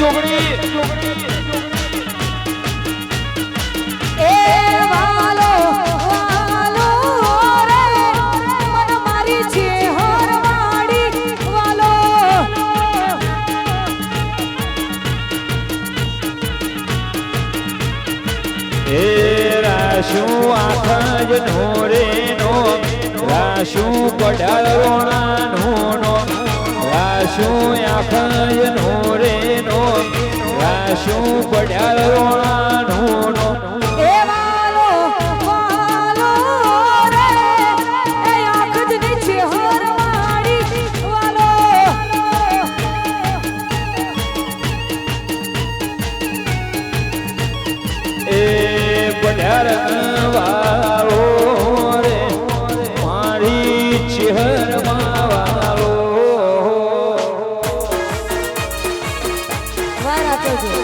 એ વાલો વાલો રે મન મારી છે હરવાડી વાલો એ રાશું આખજ નો રે નો રાશું પડાળ રોણાનું નો રાશું આખજ નો રે નો રાશું પડાળ રોણાનું નો એ વાલો વાલો રે એ આંખ જ નીચે હરવાડી વાલો એ પડાળ વાળો રે મારી ચહેર વાળો વારા તો જો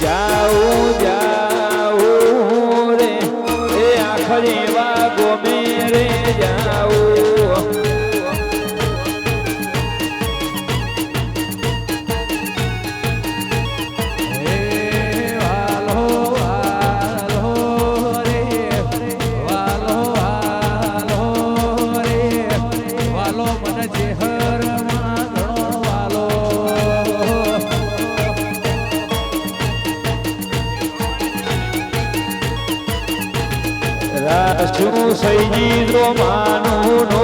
જાઉં જાઉં રે એ આખરી વાગો મેરે જાઉં રાશું સૈજી રો માનું નો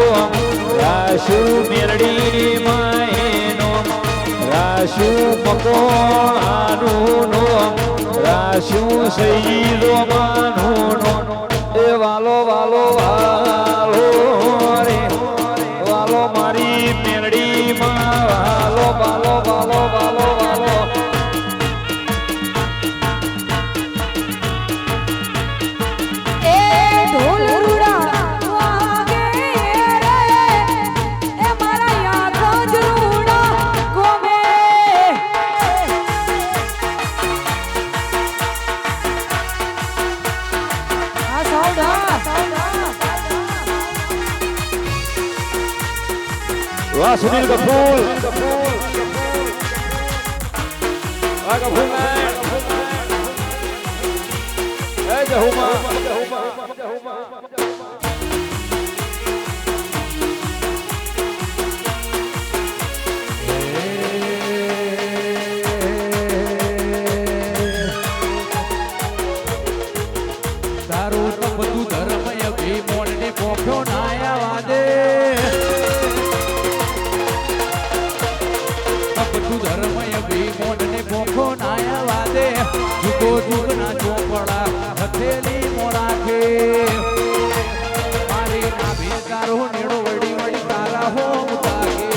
રાશું મેરડી માયનો રાશું મકોણાનું નો રાશું સૈજી રો માનું નો એ વાલો વાલો વાલો રે વાલો મારી મેરડી માં વાલો વાલો વાલો વાલો વાલો એ ઢોલ રૂડા વાગે રે એ મારા આંખો જ રૂડા ગોમે આ સૌડા વાહ સુનિલ કપૂર વાહ કપૂર એ જહુમા તારું તો બધું ધર્મય ભીમોળ ને પોખ્યો નાયા વાદે બધું ધર્મય ભીમોળ ને પોખો નાયા વાદે જુગો જુગ ના ચોપડા હથેલી મોરાખે મારી નાભી તારો નેડો વડી વડી તારા હો મુતાગે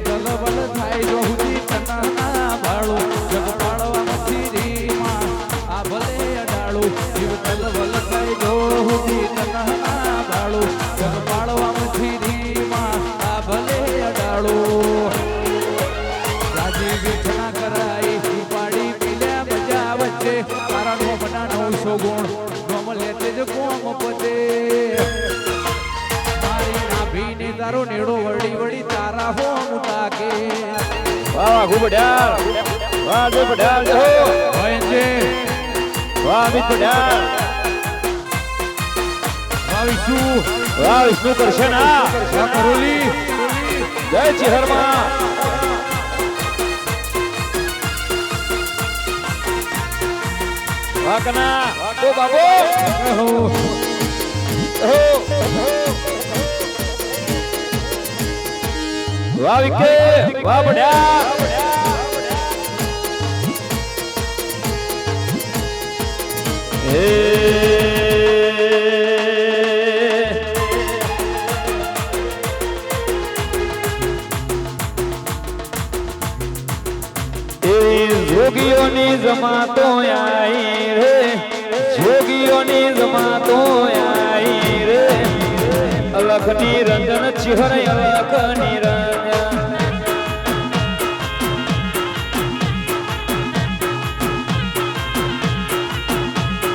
તલવલ થાય જો હુદી તના ભાળો જગ પાડવા નથી રીમાં આ ભલે અડાળું જીવ તલવલ થાય જો હુદી તના ભાળો જગ પાડવા નથી રીમાં આ ભલે અડાળું રાજી વેઠના કરાઈ પાડી પીલ્યા મજા વચ્ચે તારા નો બના 900 ગુણ નોમ લેતે જ કોમ પતે મારી નાભીને તારો નેડો વડી વડી તારા હો મુતાકે વાહ ખૂબ ડાળ વાહ દે ડાળ જો ભયંજે વાહ મિત ડાળ વાહ વિષ્ણુ કરશન આ કરોલી જય ચિહરમાં વાહ કના ઓ બાબો વાહ વિકે વાહ બડા જોગીઓની જમાતો આઈ રે જોગીઓની જમાતો આઈ રે અલખ નિરંજન ચિહર અલખ નિરંજન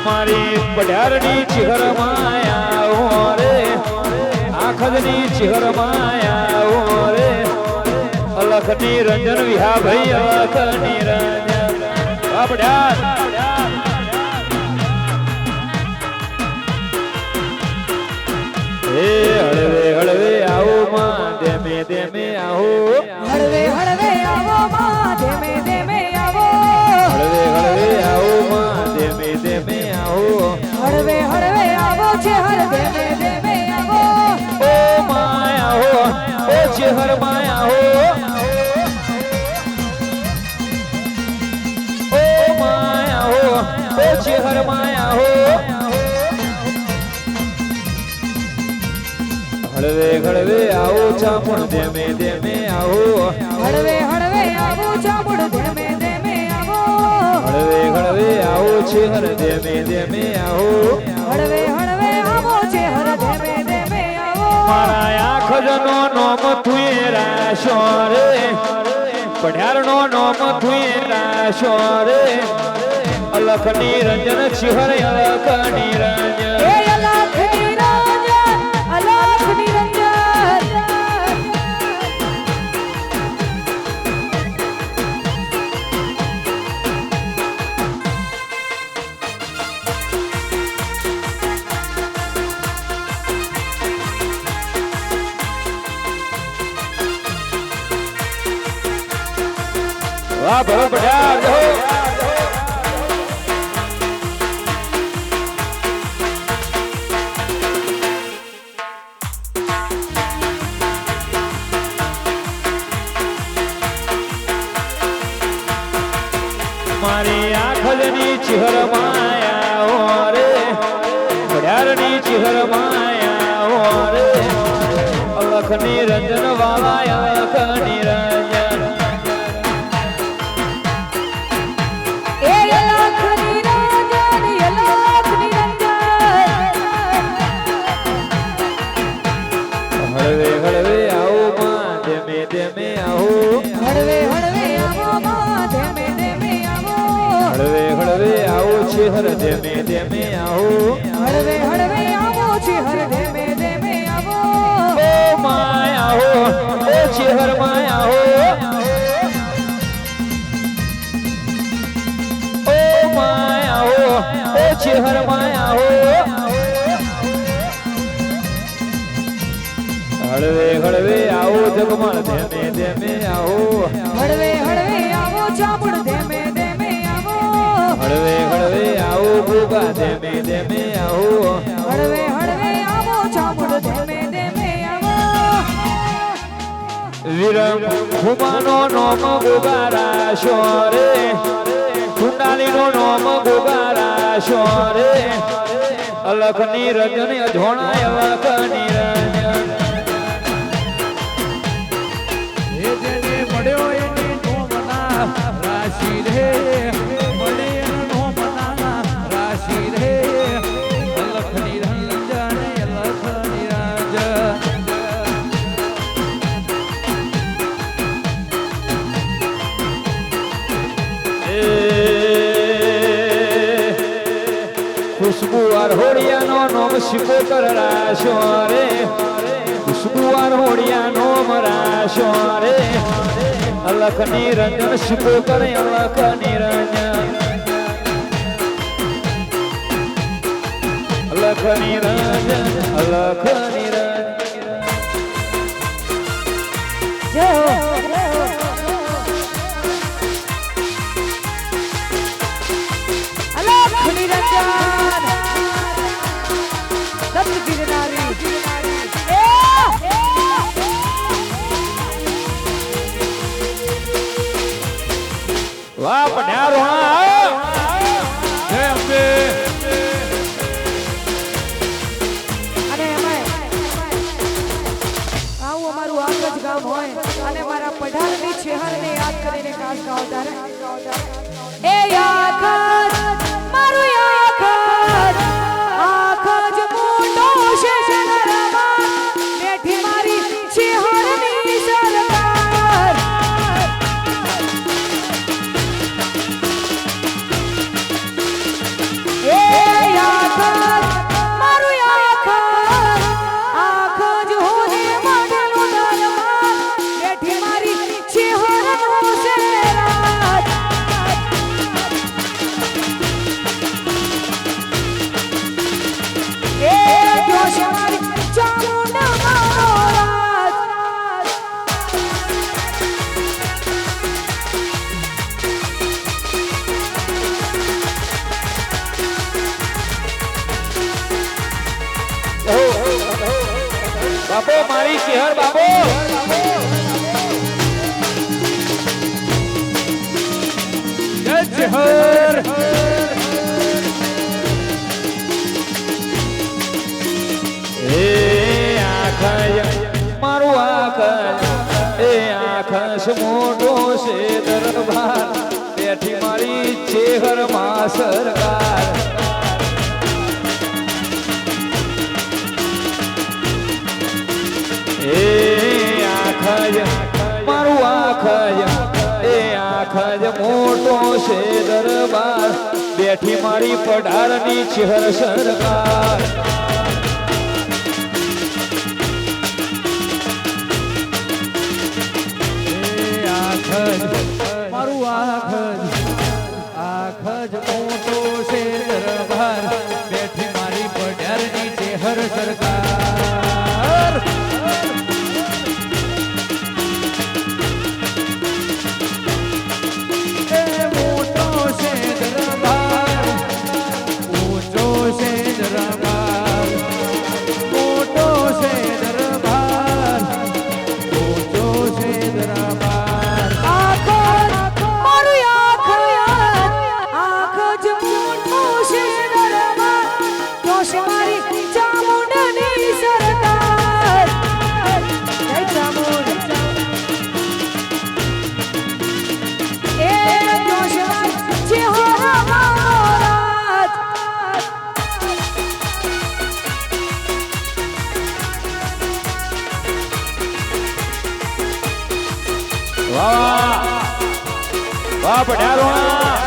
મારી પઢારની ચિહર માયા રે આખદની ચિહર માયા રે અલખ નિરંજન વિહા ભાઈ અલખ નિરંજન પઢાર હે હળવે હળવે આવો માં દેમે દેમે આવો હળવે હળવે આવો માં ધીમે ધીમે આવો હળવે હળવે આવો માં દેમે દેમે આવો હળવે હળવે આવો છે હર ધીમે ધીમે આવો ઓ માયા હો ઓ ચેહર માયા હો ઓ માયા હો ઓ ચેહર માયા હો હળવે હળવે આવો ચામુંડ દેમે દેમે આવો હળવે હળવે આવો ચામુંડ ધીમે ધીમે આવો હળવે હળવે આવો ચેહર દેમે દેમે આવો હળવે હળવે આવો છે હર ધીમે ધીમે આવો મારા આખજનો નોમ તુએ રાશો રે પઢારનો નોમ તુએ રાશો રે અલખ નિરંજન ચિહર અલખ નિરંજન એ અલખ નિરંજન અલખ નિરંજન વાહ ભરો પઢાર જો મારી આખલની ચિહર માયા રે પઢારની ચિહર માયા રે અલખ નિરંજન વાલા અલખ નિરંજન એ અલખ નિરંજન અલખ નિરંજન હળવે હળવે આવો માં દેમે દેમે આવો હળવે હળવે આવો માં ધીમે ધીમે આવો હળવે હળવે આવો ચેહર દેમે દેમે આવો હળવે હળવે આવો છે હર ધીમે ધીમે આવો ઓ માયા હો ઓ ચેહર માયા હો ઓ માયા હો ઓ ચેહર માયા હો હળવે હળવે આવો જગમણ દેમે દેમે આવો હળવે હળવે આવો ચામુંડ ધીમે ધીમે આવો હળવે હળવે આવો ગોગા દેમે દેમે આવો હળવે હળવે આવો ચામુંડ ધીમે ધીમે આવો વિરમ હુમાનો નોમ ગોગારા શોરે કુંડાલીનો નોમ ગોગારા શોરે અલખ નિરંજન અજોણાય અલખ નિરંજન એ જેને મળ્યો એની નોમના રાશિ રે મળે એનો નોમના રાશિ રે અલખ નિરંજન અલખ નિરંજન ખુશ્બુ અરહોડિયાનો નોમ શિકોતર રાશો રે ખુશ્બુ અરહોડિયાનો રાશો રે અલખ નિરંજન શિકોતર અલખ નિરંજન અલખ નિરંજન અલખ નિરંજન જય હો અલખ નિરંજન દત્ત ગિરનારી વાહ પઢારો જય અંબે અને એમાંય આવું અમારું આખ જ ગામ હોય અને મારા પઢારની ચહેરને યાદ કરીને કાચ ગાવતા રે મારી ચેહર બાબો જય ચેહર એ આખય મારું આખય એ આખસ મોટો છે દરબાર બેઠી મારી ચેહર માં સરકાર એ આખય મારું આખય એ આખજ મોટો છે દરબાર બેઠી મારી પઢારની ચેહર સરકાર મારું આખજ મોટો છે દરબાર બેઠી મારી પઢારની ચેહર સરકાર એ મોટો છે દરબાર ઊંચો છે દરબાર મોટો છે દરબાર ઊંચો છે દરબાર વાહ વાહ પઢારોણા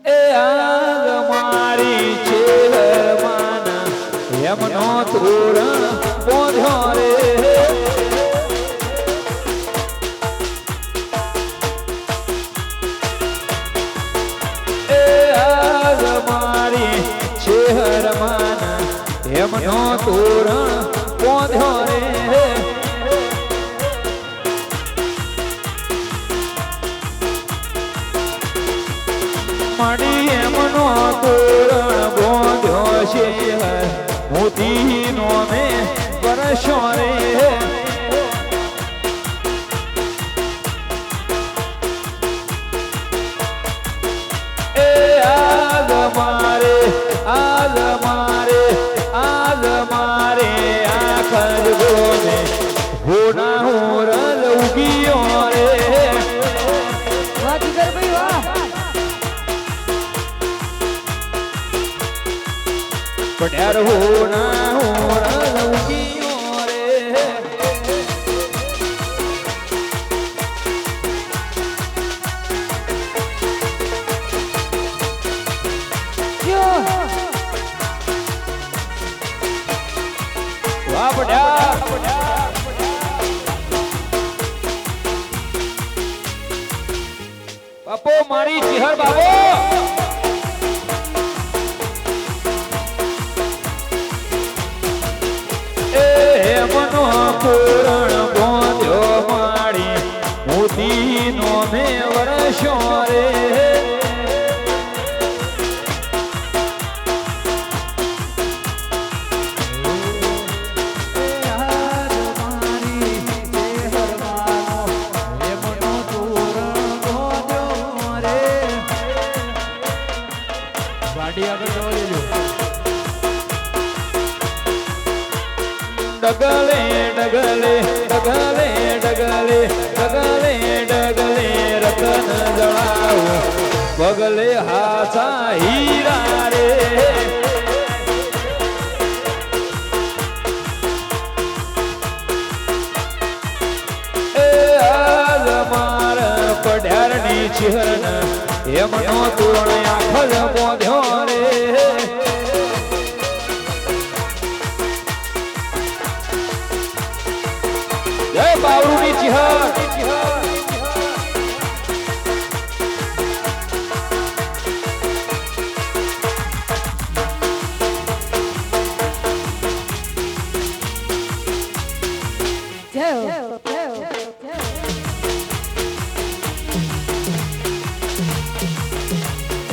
એ આગ મારી ચેહર માના યમનો તોરણ પોધ્યો રે એ આગ મારી ચેહર માના યમનો તોરણ પોધ્યો રે માડી એમનો તોરણ બોધ્યો છે મોતીનો મે વરસો રે એ આગ મારે આગ મારે આગ મારે આખર ગોને હોના હોરલ ઉગીયો રે વાહ જીગરભાઈ વાહ પઢાર હોના હોરલ ઉગીયો રે વાહ પઢાર બાપો મારી ચેહર બાબો મનો તોરણ બોધ્યો માડી મોતીનો મે વરસો રે ગાડી આગળ જવા દેજો ડગલે ડગલે ડગલે ડગલે ડગલે ડગલે રતન જણાવો પગલે હાથા હીરા રે એ આલ માર પઢારની ચેહર એમનો તોરણ આખલ બોધ્યો રે જય બાવળુની ચેહર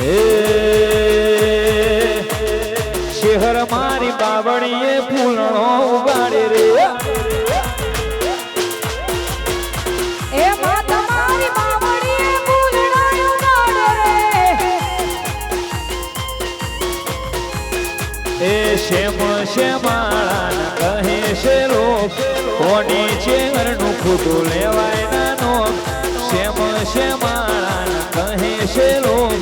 એ મારી બાવળીએ ફૂલણો ઉગાડે રે એ માં તમારી બાવળીએ ફૂલડાયું ઉગાડે રે એ શેમ શેમાળા કહે છે લોક કોની ચેરનું ખોટું લેવાય ના નો શેમ શેમાળા કહે છે લોક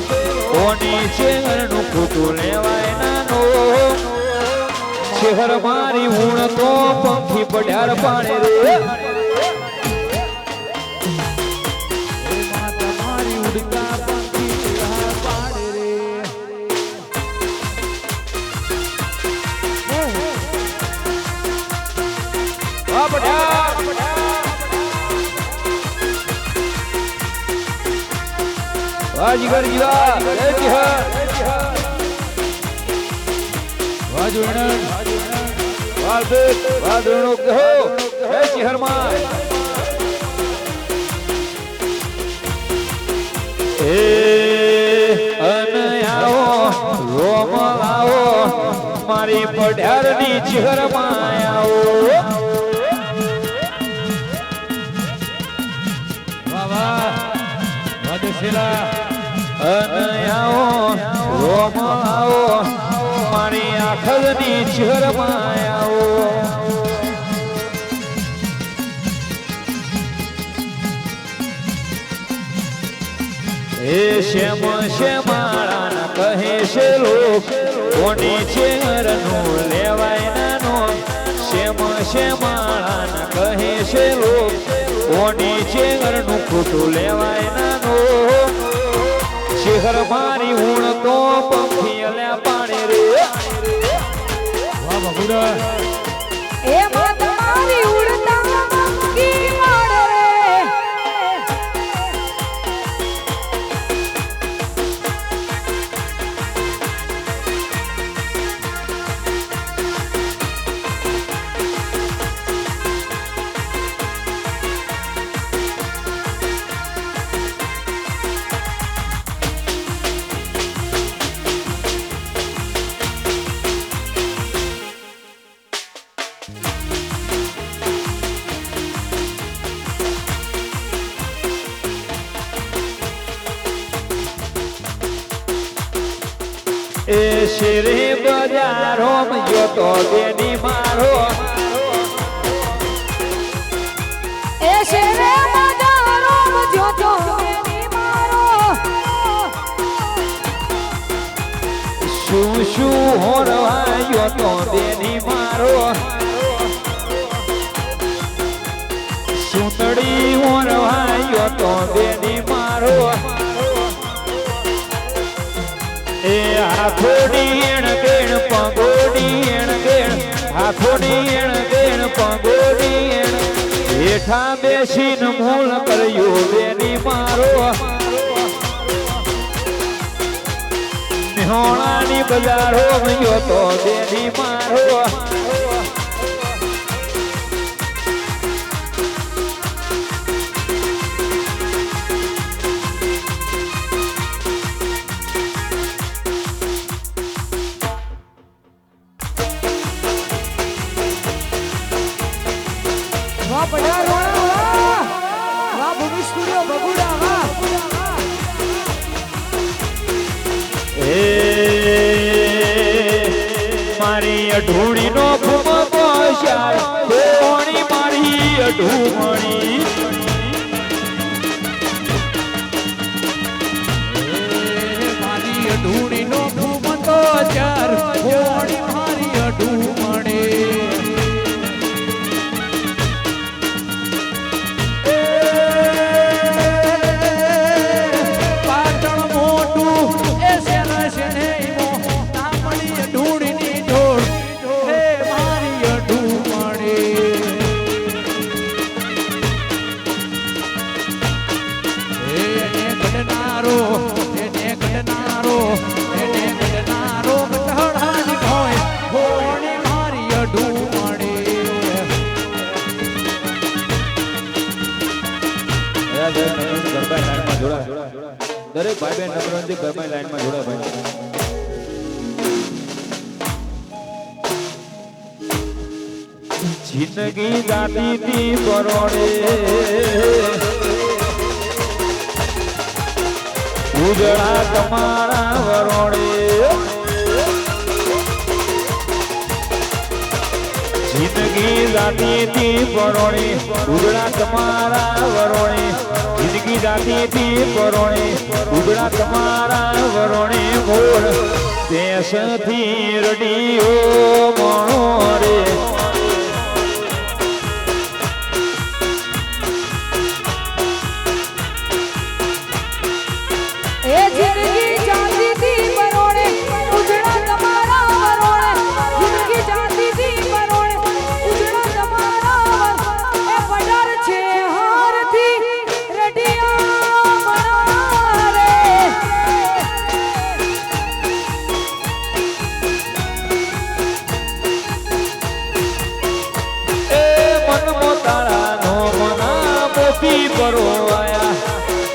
કોની ચેરનું ખોટું લેવાય ના નો શહેર મારી ઊણ તો પંખી પઢાર પાડે રે એ માં તમારી ઉડતા પંખી પઢાર પાડે રે આ પઢાર વાજીગર જીવા જય જીહર વાજુણન વાલબેટ વાદણો કહો જય જીહર માં એ અનયાઓ રોમ લાવો મારી પઢારની ચિહર માં આવો વાહ વાહ વાજશીલા અનયાઓ રોમ લાવો મારી આખરની ચિહર માં આવો એ શ્યામ શ્યામાળા કહે છે લોક કોની ચેરનું લેવાય નાનો શ્યામ શ્યામાળા કહે છે લોક કોની ચેરનું ખોટું લેવાય નાનો શહેર મારી ઊણ તો પંખી અલ્યા પાણી રે વાહ બબુડા એ માં તમારી ઉડતા પંખી માડે રે એ શેરે બજારો જો તો બેની મારો એ શેરે બજારો જોતો બેની મારો શું શું હોરવાયો તો બેની મારો સુંદડી હોરવાયો તો બેની મારો એ આખોડી એણ ગેણ પગોડી એણ ગેણ આખોડી એણ ગેણ પગોડી એણ હેઠા બેસીને મૂળ કર્યો બેની મારો નિહોણાની બજારો ગયો તો બેની મારો વાહ પઢાર વાહ વાહ ભૂમિ સ્ટુડિયો બગુડા વાહ એ મારી અઢૂણી નો ભૂમકો શાર કોણી મારી અઢૂમણી મારી અઢૂણી નો ભૂમતો ચાર હોળી મારી અઢૂમણી પાટણ મોટું એ શેરા શેને તામણી અઢૂણીની જોડ હે મારી અઢૂમણી એને ગડનારો કટહળાની ભોય હોણી મારી અઢૂમણી દરેક ભાઈ બહેન નમ્રતાથી ગરબા લાઈનમાં જોડા ભાઈ જિંદગી જાતી તી પરોણે ઉજળા તમારા વરોણે જિંદગી જાતી તી પરોણે ઉજળા તમારા વરોણે જિંદગી જાતી તી પરોણે ઉજળા તમારા વરોણે મોર દેશથી રડિયો મણો રે એ જિંદગી જાતી તી પરોણે ઉજળા તમારા વરોણે જિંદગી જાતી તી પરોણે ઉજળા તમારા એ પડાર છે હારથી રડિયા મણા રે એ મનમો તારા નો મના મોતી પરો આયા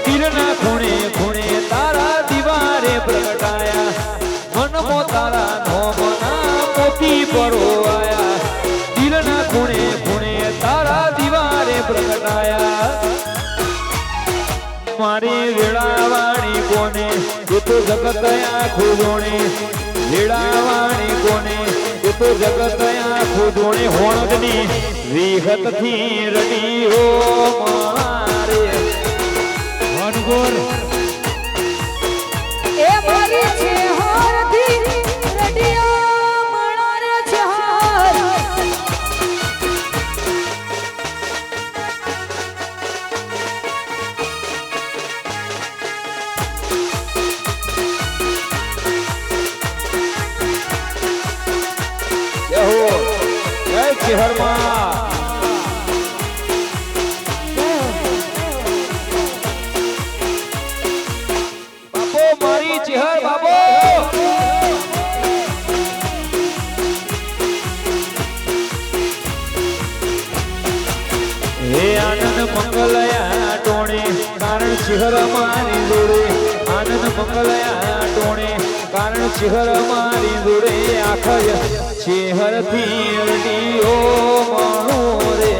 તીરના ખૂણે ખૂણે તારા દિવારે પ્રગટાયા મનમો તારા નો મના મોતી પરો આયા તીરના ખૂણે ખૂણે તારા દિવારે પ્રગટાયા મારી વેળાવાણી કોને એ તો જગત આખું જોણે વેળાવાણી કોને એ તો જગત આખું જોણે હોણગની વિહતથી રડિયો મારે વનગોર એ મારી છે હારથી રડિયા મણા રે છે હાર જય હો જય શહેરમાં બાપો મારી ચેહર બાપો હે આનંદ મંગલયા ટોણે કારણ ચેહર મારી જોડે આનંદ મંગલયા ટોણે કારણ ચેહર મારી જોડે આખય ચેહર થી રડિયો મણો રે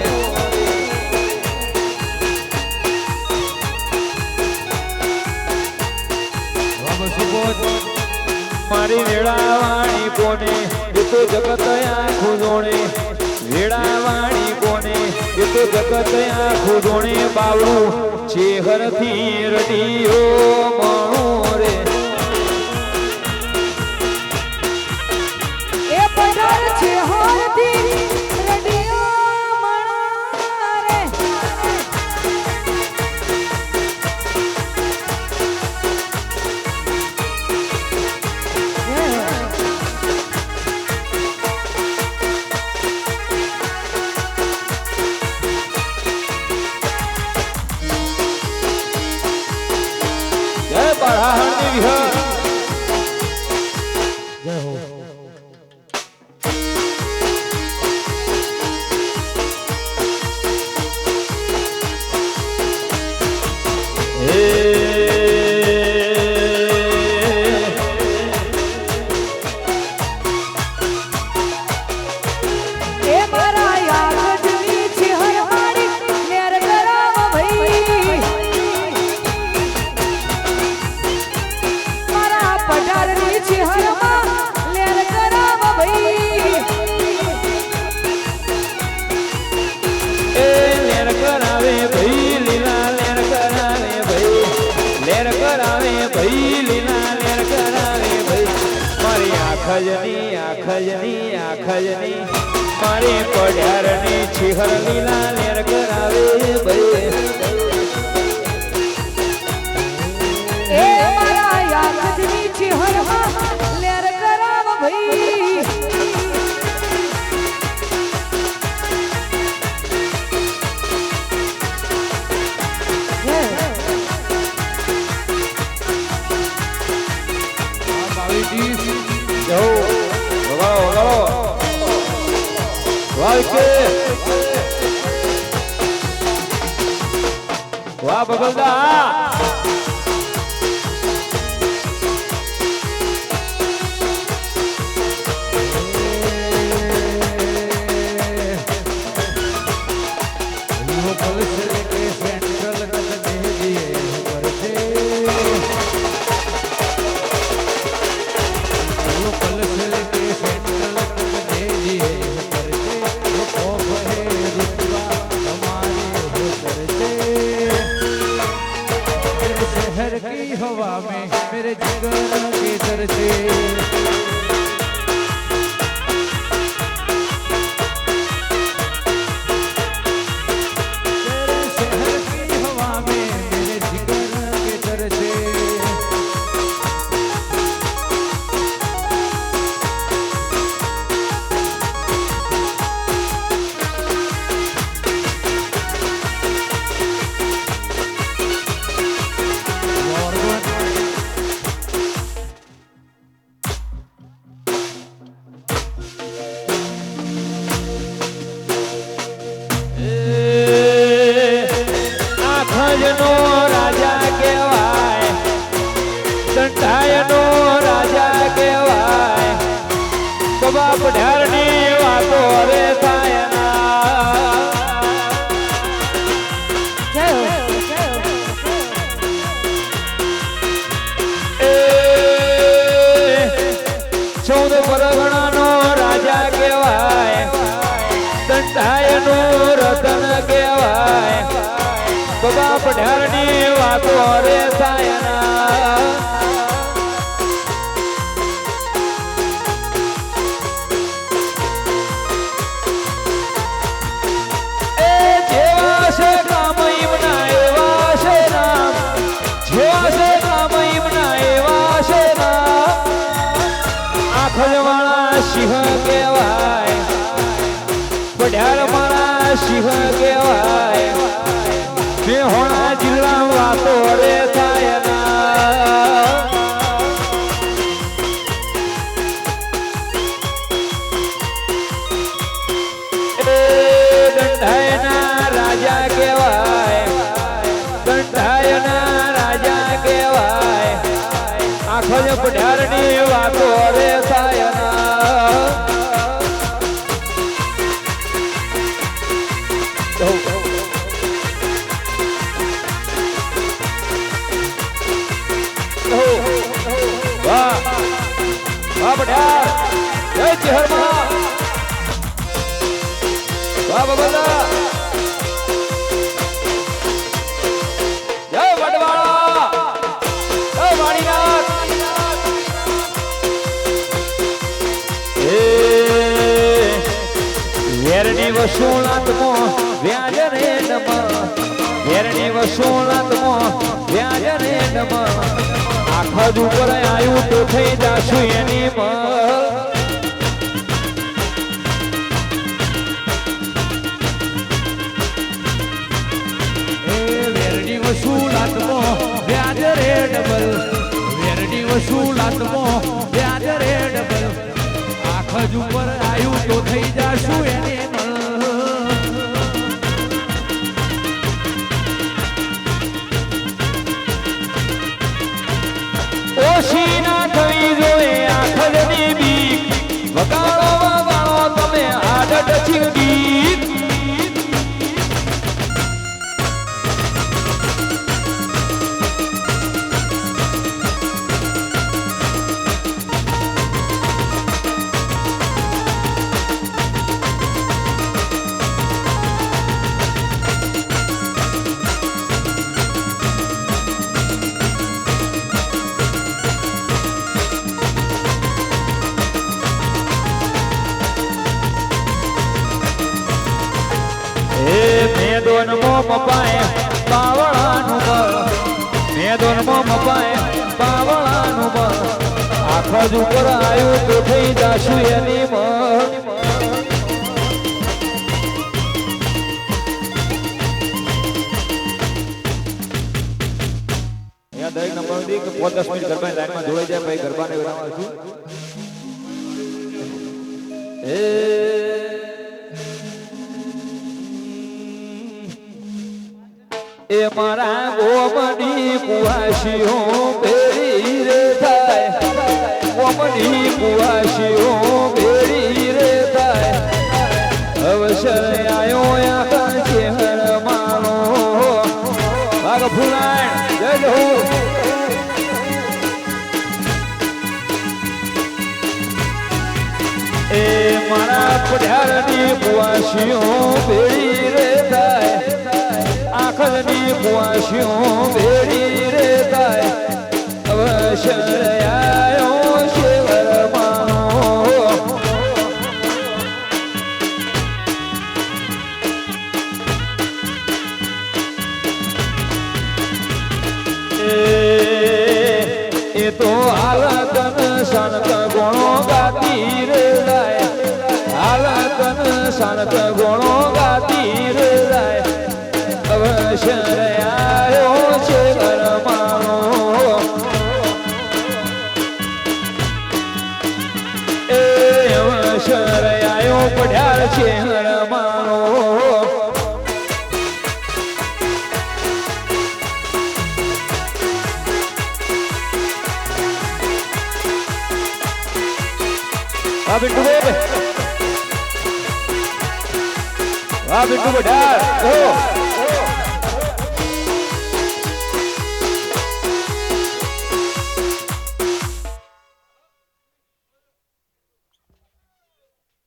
મારી વેળાવાણી કોને એ તો જગત આખું જોણે વેળાવાણી કોને એ તો જગત આખું જોણે બાવળું ચેહરથી રડિયો મણો રે એ પડાર છે હારથી રડિયા મણા રે જય બહારની વિહર જય હો એ મારા યાદની છે હરમાળી નેર કરાવ ભઈ મારા પડારની છે હરમા નેર કરાવ ભઈ એ લેર કરાવે ભઈ લીલા લેર કરાવે ભઈ લેર કરાવે ભઈ લીલા લેર કરાવે ભઈ મારી આખજની આખજની આખજની મારી પઢારની ચિહર લીલા લેર કરાવે ભઈ એ મારા યાદની છે હરમા નેર કરાવ ભઈ જો વગાડો વગાડો વાહ કે વાહ બબલદા વાતો રે સાયના એ જેવા છે કામ ઈમના એવા છે નામ જેવા છે કામ ઈમના એવા છે નામ આખલવાળા સિંહ કહેવાય પઢાર મારા સિંહ કહેવાય મેહોણા જિલ્લા વાતો રે થાય ગંધાયના રાજા કહેવાય ગંધાયના રાજા કહેવાય આખો જ પઢારની વાતો રે થાય જય ચેહરમાં વાહ બાબા જય વડવાળા જય વાણીનાથ એ વેરની વસુલાતમો વ્યાજ રે નમ વેરની વસુલાતમો વ્યાજ રે નમ આખા જ ઉપર આવ્યું તો થઈ જાશું એની મલ વેરડી વસૂલાતમો વ્યાજ રે ડબલ વેરડી વસૂલાતમો વ્યાજ રે ડબલ આખ જ ઉપર આવ્યું તો થઈ જાશું એની ઓછી ના થવી જોઈએ આખરની બીક વગાડો વગાડો તમે આદત છીંગી મેદોન મો મપાય પાવળાનું બળ મેદોન મો મપાય પાવળાનું બળ આખા જ ઉપર આવ્યું તો થઈ જાશું એની મળ દરેક નંબર દી કે 5-10 મિનિટ ગરબા લાઈનમાં જોડાઈ જાય પછી ગરબાને વિરામ આપશું એ મારા ગોમડી કુવાસીઓ બેરી રે થાય ગોમડી કુવાસીઓ બેરી રે થાય અવસર આયો આખા ચહેર માનો ભાગ ફૂલાણ જય હો એ મારા પઢારની કુવાસીઓ બેરી રે થાય આખલની કુવાસીઓ બેડી રે થાય અવસર આયો શેવર માનો એ તો હાલતન સનક ગુણો ગાતી રે જાય હાલતન સનક ગુણો ગાતી રે જાય અવસર આયો છે ગરમાનો એ અવસર આયો પઢાર છે ગરમાનો આ બિટ્ટુ બેબે આ બિટ્ટુ પઢાર ઓ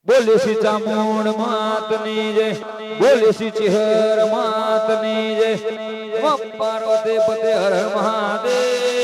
બોલે શ્રી ચામુંડ માતની જય બોલે શ્રી ચિહર માતની જય પાર્વતી પતે હર હર મહાદેવ